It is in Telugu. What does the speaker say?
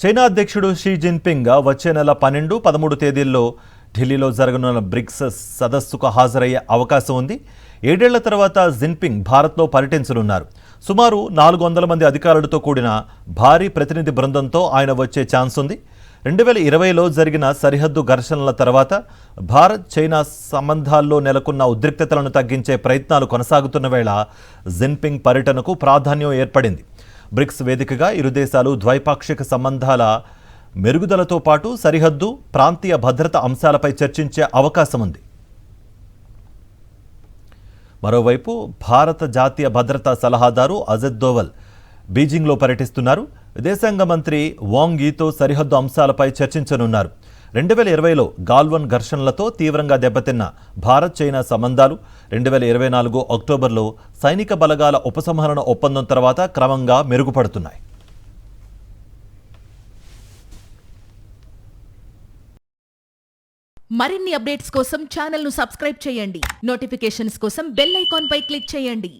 చైనా అధ్యక్షుడు షీ జిన్పింగ్ వచ్చే నెల 12, 13 తేదీల్లో ఢిల్లీలో జరగనున్న బ్రిక్స్ సదస్సుకు హాజరయ్యే అవకాశం ఉంది. 7 ఏళ్ల తర్వాత జిన్పింగ్ భారత్లో పర్యటించనున్నారు. సుమారు 400 మంది అధికారులతో కూడిన భారీ ప్రతినిధి బృందంతో ఆయన వచ్చే ఛాన్స్ ఉంది. 2020లో జరిగిన సరిహద్దు ఘర్షణల తర్వాత భారత్ చైనా సంబంధాల్లో నెలకొన్న ఉద్రిక్తతలను తగ్గించే ప్రయత్నాలు కొనసాగుతున్న వేళ జిన్పింగ్ పర్యటనకు ప్రాధాన్యం ఏర్పడింది. బ్రిక్స్ వేదికగా ఇరు దేశాలు ద్వైపాక్షిక సంబంధాల మెరుగుదలతో పాటు సరిహద్దు, ప్రాంతీయ భద్రత అంశాలపై చర్చించే అవకాశం ఉంది. మరోవైపు భారత జాతీయ భద్రతా సలహాదారు అజిత్ దోవల్ బీజింగ్లో పర్యటిస్తున్నారు. విదేశాంగ మంత్రి వాంగ్ యీతో సరిహద్దు అంశాలపై చర్చించనున్నారు. 2020లో గాల్వన్ ఘర్షణలతో తీవ్రంగా దెబ్బతిన్న భారత్ చైనా సంబంధాలు 2024 అక్టోబర్లో సైనిక బలగాల ఉపసంహరణ ఒప్పందం తర్వాత క్రమంగా మెరుగుపడుతున్నాయి. మరిన్ని అప్డేట్స్ కోసం ఛానల్ను సబ్స్క్రైబ్ చేయండి. నోటిఫికేషన్స్ కోసం బెల్ ఐకాన్ పై క్లిక్ చేయండి.